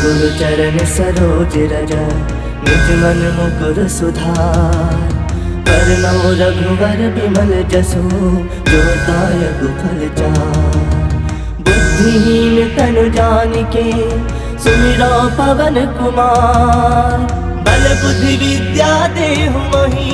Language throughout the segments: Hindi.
गुरु चरण सरोज रज निज मन मुकुर सुधार। करनौ रघुवर बिमल जसु जो दायक फल चार। बुद्धिहीन तनु जानिके सुमिरौ पवन कुमार। बल बुद्धि विद्या देहु मोहि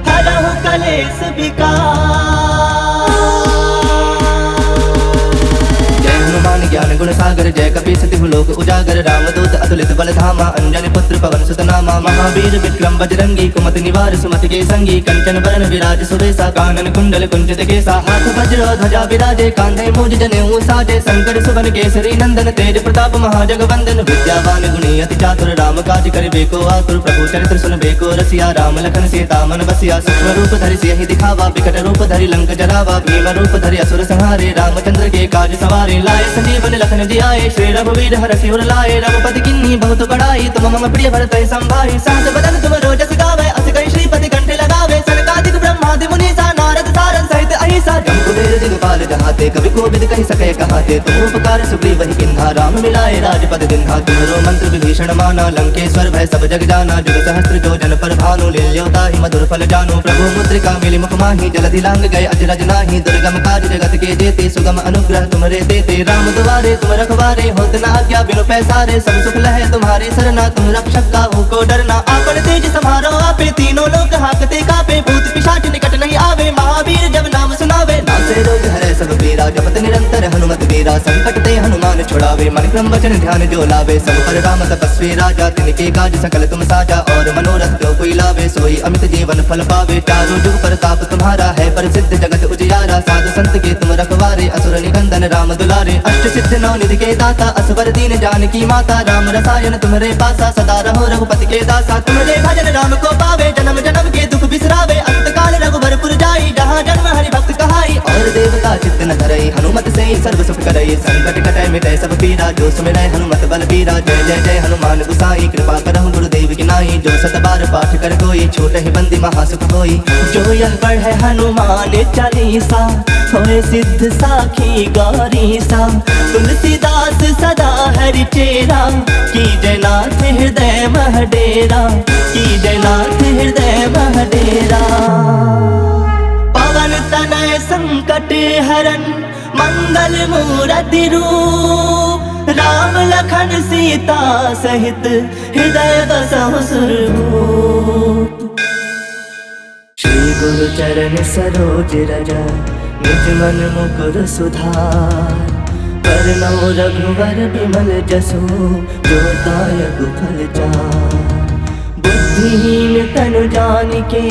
हरहु कलेश विकार। हनुमान ज्ञान गुण सागर जय कपीस तिहु लोक उजागर। रामदूत अतुलित बल धामा अंजनी पुत्र पवन सुत नामा। महावीर विक्रम बजरंगी कुमति निवार सुमति के संगी। कंचन बरन विराज सुबेसा कानन कुंडल कुंचित केसा। हाथ वज्र ध्वजा विराजे कांधे मूज जनेऊ साजे। शंकर सुवन केसरी नंदन तेज प्रताप महाजगवंदन। विद्यावान गुणी अति चातुर राम काज करिबे को आतुर। प्रभु चरित्र सुनबे को रसिया राम लखन सीता मन बसिया। सूक्ष्म रूप धरि सियहि दिखावा विकट रूप धरि लंक जरावा। भीम रूप धरि असुर संहारे रामचंद्र के काज सवारे। लाए संजीवन लखन जियाए श्री रघुवीर हरषि उर लाए। रघुपति किन्ही बहुत बड़ाई तुम मम प्रिय भरतहि संभाहि। सहस बदन तुम रोजस गावै अस कहि श्रीपति कंठ लगावे। सनकादिक ब्रह्मादि मुनीसा नारद सारद सहित अहिसा। जम कुबेर दिगपाल जहाते कवि कोविद कहि सकै कहाते। तुम उपकार सुग्रीवहि किन्हा राम मिलाए राजपद दिन्हा। तुम्हरो मंत्र विभीषण माना लंकेश्वर भय सब जग जाना। जुग सहस्त्र जो जन पर भानु लील्यो ताहि मधुर फल जानु। प्रभु मुद्रिका मिली मुख माहि जलधि लांग गए अजरज नाही। दुर्गम काज जगत के जेते सुगम अनुग्रह तुम्हरे देते। राम दुआरे तुम रखवारे होत न आज्ञा बिनु पैसारे। सब सुख लहे तुम्हारी सरना तुम रक्षक काहू को डरना। आपन तेज समारो आपे तीनों लोक हाकते कापे। भूत पिशाच निकट नहीं आवे महावीर जब नाम सुनावे। नासे रोग हरै सब पीरा जपत निरंतर हनुमत वीरा। संकट ते हनुमान छुड़ावे मन क्रम वचन ध्यान जो लावे। सब पर राम तपस्वी राजा तिनके काज सकल तुम साजा। और मनोरथ जो कोई लावे सोई अमित जीवन फल पावे। चारों जुग प्रताप तुम्हारा है प्रसिद्ध जगत उजियारा। साधु संत के तुम रखवारे असुर निकंदन राम दुलारे। अष्ट सिद्ध नौ निधि के दाता असवर दीन जानकी माता। राम रसायन तुम्हारे पासा सदा रहो रघुपति के दासा। तुम्हारे भजन राम को पावे जन्म जन्म के दुख बिसरावे। अंत काल रघुबरपुर जाई जहाँ जन्म हरि भक्त कहाई। और देवता चित्त न धरई हनुमत से सर्व सुख करई। संकट कटै मिटै सब पीरा जो सुमिरै हनुमत बल बीरा। जय जय जय हनुमान गुसाई कृपा करहु गुरुदेव की नाई। जो सत बार पाठ कर कोई छूटहि बंदी महासुख होई। जो यह पढ़े हनुमान चालीसा होए सिद्ध साखी गौरी सा। तुलसीदास सदा हरि चेरा की जयनाथ हृदय मह डेरा। की जयनाथ हृदय मह डेरा। पवन तनय संकट हरन मंगल मूरति रूप। राम लखन सीता सहित हृदय बसहु सुरभूप। श्री गुरु चरण सरोज रज निज मन मुकुर सुधार। करनौ रघुवर बिमल जसु जो दायक फल चार। बुद्धिहीन तनु जानिके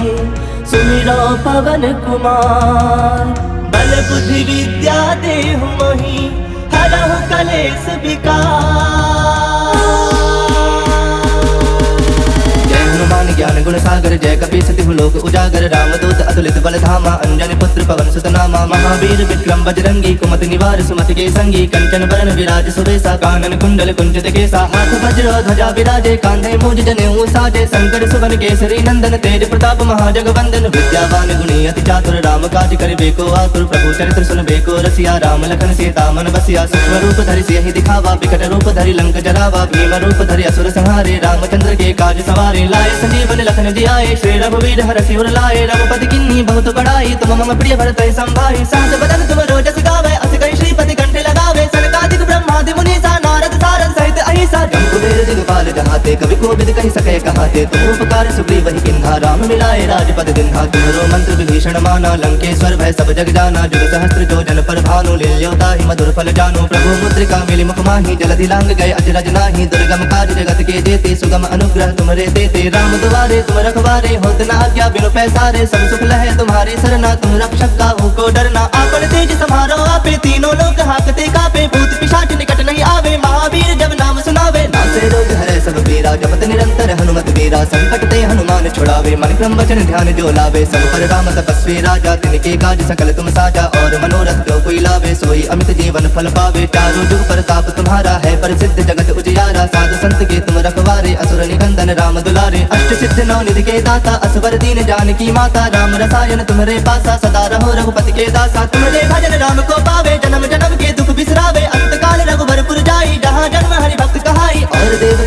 सुमिरौ पवन कुमार। बल बुद्धि विद्या देहु मोहि हरहु कलेश विकार। हनुमान ज्ञान गुण सागर जय कपीस तिहु लोक उजागर। रामदूत अतुलित बल धामा अंजनी पुत्र पवन सुत नामा। महावीर विक्रम बजरंगी कुमति निवार सुमति के संगी। कंचन बरन विराज सुबेसा कानन कुंडल कुंचित केसा। हाथ वज्र ध्वजा विराजे कांधे मूज जनेऊ साजे। शंकर सुवन केसरी नंदन तेज प्रताप महाजगवंदन। विद्यावान गुणी अति चातुर राम काज करिबे को आतुर। प्रभु चरित्र सुनबे को रसिया राम लखन सीता मन बसिया। सूक्ष्म रूप धरि सियहि दिखावा विकट रूप धरि लंक जरावा। भीम रूप धरि असुर संहारे रामचंद्र के काज सवारे। लाए संजीवन लखन जियाए श्री रघुवीर हरषि उर लाए। रघुपति किन्ही बहुत बड़ाई तुम मम प्रिय भरतहि संभाहि। सहस बदन तुम रोजस गावै अस कहि श्रीपति कंठ लगावे। सनकादिक ब्रह्मादि मुनीसा नारद सारद सहित अहिसा। जम कुबेर दिगपाल जहाते कवि कोविद कहि सकै कहाते। तुम उपकार सुग्रीवहि किन्हा राम मिलाए राजपद दिन्हा। तुम्हरो मंत्र विभीषण माना लंकेश्वर भय सब जग जाना। जुग सहस्त्र जो जन पर भानु लील्यो ताहि मधुर फल जानु। प्रभु मुद्रिका मिली मुख माहि जलधि लांग गए अजरज नाही। दुर्गम काज जगत के जेते सुगम अनुग्रह तुम्हारे देते। राम दुआरे तुम रखवारे होत न आज्ञा बिनु पैसारे। सब सुख लहे तुम्हारी सरना तुम रक्षक काहू को डरना। आपन तेज समारो आपे तीनों लोक हाकते कापे। भूत पिशाच निकट नहीं आवे महावीर जब नाम सुनावे। नासे रोग हरै सब पीरा जपत निरंतर हनुमत वीरा। संकट ते हनुमान छुड़ावे मन क्रम वचन ध्यान जो लावे। सब पर राम तपस्वी राजा तिनके काज सकल तुम साजा। और मनोरथ जो कोई लावे सोई अमित जीवन फल पावे। चारों जुग प्रताप तुम्हारा है प्रसिद्ध जगत उजियारा। साधु संत के तुम रखवारे असुर निकंदन राम दुलारे। अष्ट सिद्ध नौ निधि के दाता असवर दीन जानकी माता। राम रसायन तुम्हारे पासा सदा रहो रघुपति के दासा। तुम्हारे भजन राम को पावे जन्म जन्म के दुख बिसरावे। अंत काल रघुबरपुर जाई जहाँ जन्म हरि भक्त कहाई। और देव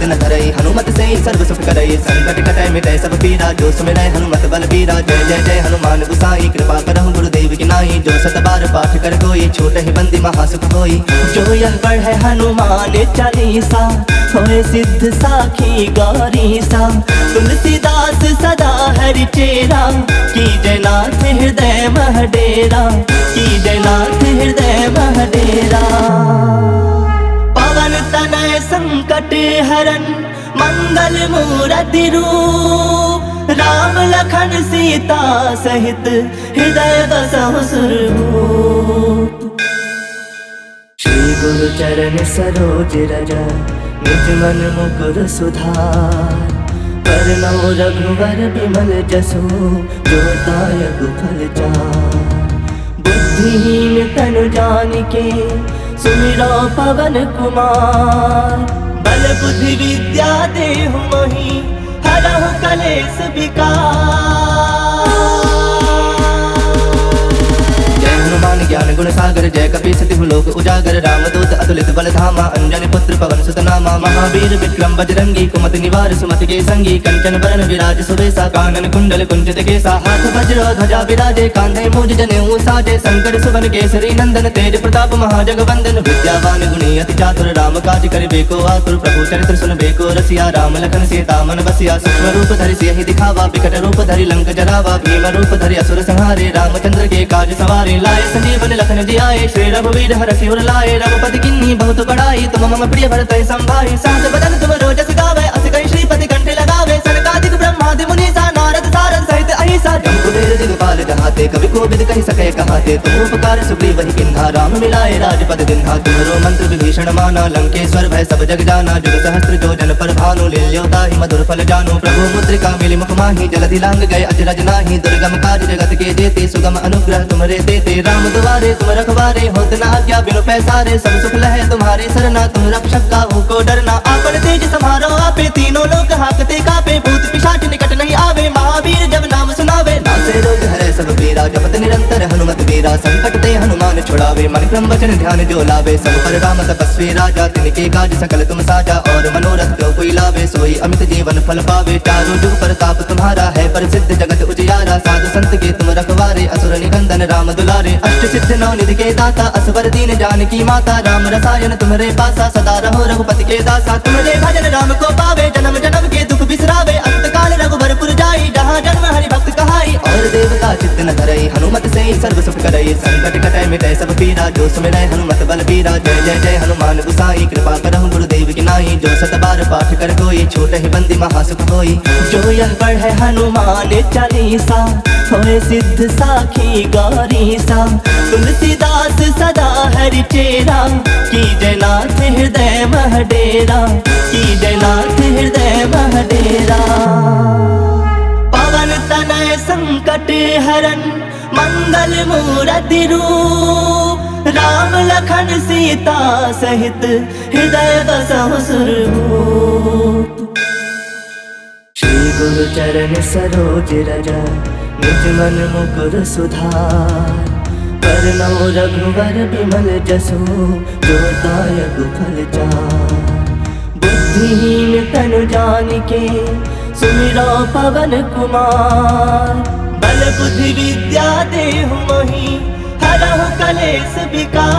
चित्त न धरई, हनुमत से ही सर्व सुख करई। संकट कटै मिटै सब पीरा, जो सुमिरै हनुमत बल बीरा। जय जय जय हनुमान गोसाई, कृपा करहु गुरुदेव की नाई। जो सत बार पाठ कर कोई, छूटहि बंदी महासुख होई। जो यह पढ़ै हनुमान चालीसा, होए सिद्ध साखी गौरीसा। तुलसीदास सदा हरि चेरा, कीजय नाथ हृदय मह डेरा। कीजय नाथ हृदय मह डेरा। पवन तनय संकट हरन, मंगल मूरति रूप। राम लखन सीता सहित, हृदय बसहु सुरभूप। श्री गुरु चरण सरोज रज, निज मन मुकुर सुधार। वरनौ रघुवर बिमल जसु, जो दायक फल चार। बुद्धिहीन तनु जानिके, सुमिरौ पवन कुमार। बल बुद्धि विद्या देहु मोहि, हरहु कलेश विकार। जय हनुमान ज्ञान गुण सागर, जय कपीस तिहु लोक उजागर। रामदूत अतुलित बल धामा, अंजनी पुत्र पवन सुत नामा। महावीर विक्रम बजरंगी, कुमति निवार सुमति के संगी। कंचन बरन विराज सुबेसा, कानन कुंडल कुंचित केसा। हाथ वज्र ध्वजा विराजे, कांधे मूज जनेऊ साजे। शंकर सुवन केसरी नंदन, तेज प्रताप महाजगवंदन। विद्यावान गुणी अति चातुर, राम काज करिबे को आतुर। प्रभु चरित्र सुनबे को रसिया, राम लखन सीता मन बसिया। सूक्ष्म रूप धरि सियहि दिखावा, बिकट रूप धरि लंक जरावा। भीम रूप धरि असुर संहारे, रामचंद्र के काज सवारे। लाए संजीवन लखन जियाए, श्री रघुवीर हरषि उर लाए। रघुपति किन्ही बहुत बड़ाई, तुम मम प्रिय भरतहि संभाई। सहस बदन तुम रोजस गावै, अस कहि श्रीपति कंठे लगावे। सनकादिक ब्रह्मादि मुनीसा, नारद सारद सहित अहिसा। जम कुबेर दिगपाल जहाते, कवि कोविद कहि सकै कहाते। तुम उपकार सुग्रीवहि किन्हा, राम मिलाए राजपद दिन्हा। तुम्हरो मंत्र विभीषण माना, लंकेश्वर भय सब जग जाना। जुग सहस्त्र जो जन पर भानु, लील्यो ताहि मधुर फल जानु। प्रभु मुद्रिका मिलि मुख माहि, जलधि लांग गए अजरज नाही। दुर्गम काज जगत के जेते, सुगम अनुग्रह तुमरे देते। राम दुआरे तुम रखवारे, होत न आज्ञा बिनु पैसारे। सब सुख लहै तुम्हारी सरना, तुम रक्षक काहू को डरना। आपन तेज समारो आपे, तीनों लोक हाकते कापे। भूत पिशाच निकट नहीं आवे, महावीर जब नाम सुनावे। नासे रोग हरै सब पीरा, जपत निरंतर हनुमत वीरा। संकट ते हनुमान छुड़ावे, मन क्रम वचन ध्यान जो लावे। सब पर राम तपस्वी राजा, तिनके काज सकल तुम साजा। और मनोरथ जो कोई लावे, सोई अमित जीवन फल पावे। चारों जुग प्रताप तुम्हारा है, प्रसिद्ध जगत उजियारा। साधु संत के तुम रखवारे, असुर निकंदन राम दुलारे। अष्ट सिद्ध नौ निधि के दाता, असवर दीन जानकी माता। राम रसायन तुम्हारे पासा, सदा रहो रघुपति के दासा। तुम्हारे भजन राम को पावे, जन्म जन्म के दुख बिसरावे। अंत काल रघुबरपुर जाई, जहाँ जन्म हरि भक्त कहाई। और देवता चित्त न धरई, हनुमत से ही सर्व सुख करई। संकट कटै मिटै सब पीरा, जो सुमिरै हनुमत बल बीरा। जय जय जय हनुमान गोसाई, कृपा करहु गुरुदेव की नाई। जो सत बार पाठ कर कोई, छूटहि बंदी महासुख होई। जो यह पढ़ै हनुमान चालीसा, होए सिद्ध साखी गौरीसा। तुलसीदास सदा हरि चेरा, कीजय नाथ हृदय मह डेरा। कीजय नाथ हृदय मह डेरा। पवन तनय संकट हरन, मंगल मूरति रूप। राम लखन सीता सहित, हृदय बसहु सुरभूप। श्री गुरु चरण सरोज रज, निज मन मुकुर सुधार। वरनौ रघुवर बिमल जसु, जो दायक फल चार। बुद्धिहीन तनु जानिके, सुमिरौ पवन कुमार। बल बुद्धि विद्या देहु मोहि, हरहु कलेश विकार।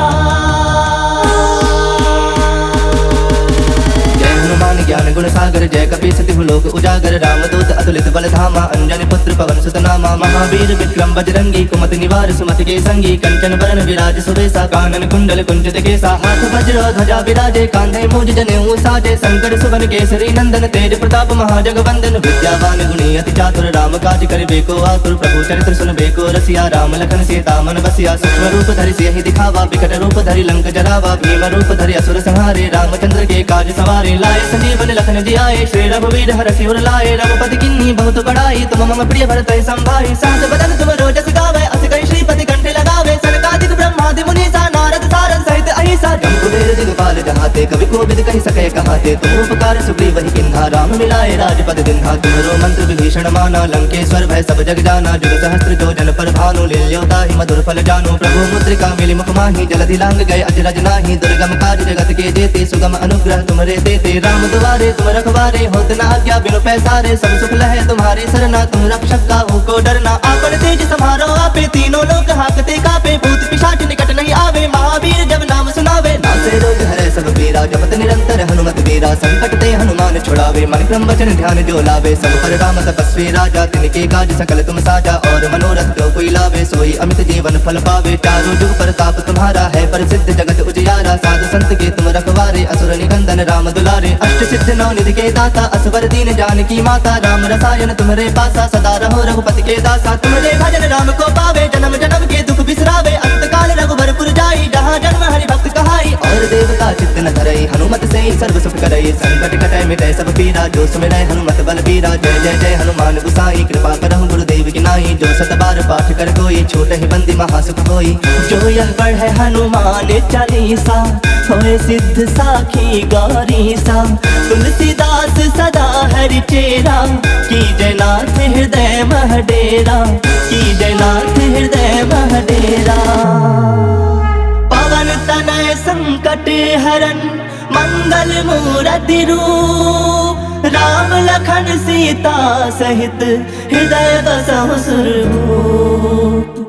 हनुमान ज्ञान गुण सागर, जय कपीस तिहु लोक उजागर। रामदूत अतुलित बल धामा, अंजनी पुत्र पवन सुत नामा। महावीर विक्रम बजरंगी, कुमति निवार सुमति के संगी। कंचन बरन विराज सुबेसा, कानन कुंडल कुंचित केसा। हाथ वज्र ध्वजा विराजे, कांधे मूज जनेऊ साजे। शंकर सुवन केसरी नंदन, तेज प्रताप महाजगवंदन। विद्यावान गुणी अति चातुर, राम काज करिबे को आतुर। प्रभु चरित्र सुनबे को रसिया, राम लखन सीता मन बसिया। सूक्ष्म रूप धरि सियहि दिखावा, बिकट रूप धरि लंक जरावा। भीम रूप धरि असुर संहारे, रामचंद्र के काज सवारे। लाए संजीवन लखन जियाए, श्री रघुवीर हरषि उर लाए। रघुपति किन्ही बहुत बड़ाई, तुम मम प्रिय भरतहि संभाई। सहस बदन तुम रोजस गावै, अस कहि श्रीपति कंठे लगावे। सनकादिक ब्रह्मादि मुनीसा, नारद सारद सहित अहिसा। जम कुबेर दिगपाल काल जहाते, कवि को विद कही सके कहाते। तुम उपकार सुग्रीव वही किन्हा, राम मिलाए राजपद दिन्हा। तुम्हारो मंत्र विभीषण माना, लंकेश्वर भय सब जग जाना। जुग सहस्त्र जो जन पर भानु, लील्योता ही मधुर फल जानो। प्रभु मुद्रिका मिली मुख माही, जलधि लांग गए अजरज नाही। दुर्गम काज जगत के जेते, सुगम अनुग्रह तुमरे देते। राम दुआरे तुम रखवारे, होत न आज्ञा बिनु पैसारे। सब सुख लहे तुम्हारे सरना, तुम रक्षक काहू को डरना। आपन तेज समारो आपे, तीनों लोक हाकते कापे। भूत पिशाच निकट नहीं आवे, महावीर जब नाम सुनावे। नासे रोग हरे सब पीरा, जपत निरंतर हनुमत वीरा। संकट ते हनुमान छुड़ावे, मन क्रम वचन ध्यान जो लावे। सब पर राम तपस्वी राजा, तिनके काज सकल तुम साजा। और मनोरथ जो कोई लावे, सोई अमित जीवन फल पावे। चारों जुग प्रताप तुम्हारा है, प्रसिद्ध जगत उजियारा। साधु संत के तुम रखवारे, असुर निकंदन राम दुलारे। अष्ट सिद्ध नौ निधि के दाता, असवर दीन जानकी माता। राम रसायन तुम्हारे पासा, सदा रहो रघुपति के दासा। तुम्हारे भजन राम को पावे, जन्म जन्म के दुख बिसरावे। अंत काल रघुबरपुर जाई, जहाँ जन्म हरि भक्त कहाई। और देवता चित्त न धरई, हनुमत से सर्व सुख करई। संकट कटै मिटै सब पीरा, जो सुमिरै हनुमत बलबीरा। जय जय जय हनुमान गोसाई, कृपा करहु गुरुदेव की नाई। जो सत बार पाठ कर कोई, छूटहि बंदी महासुख होई। जो यह पढ़े हनुमान चालीसा, होए सिद्ध साखी गौरीसा। तुलसीदास सदा हरि चेरा, कीजय नाथ हृदय मह डेरा। कीजय नाथ हृदय मह डेरा। पवन तनय संकट हरन, मंगल मूरति रूप। राम लखन सीता सहित, हृदय बसहु सुरभूप।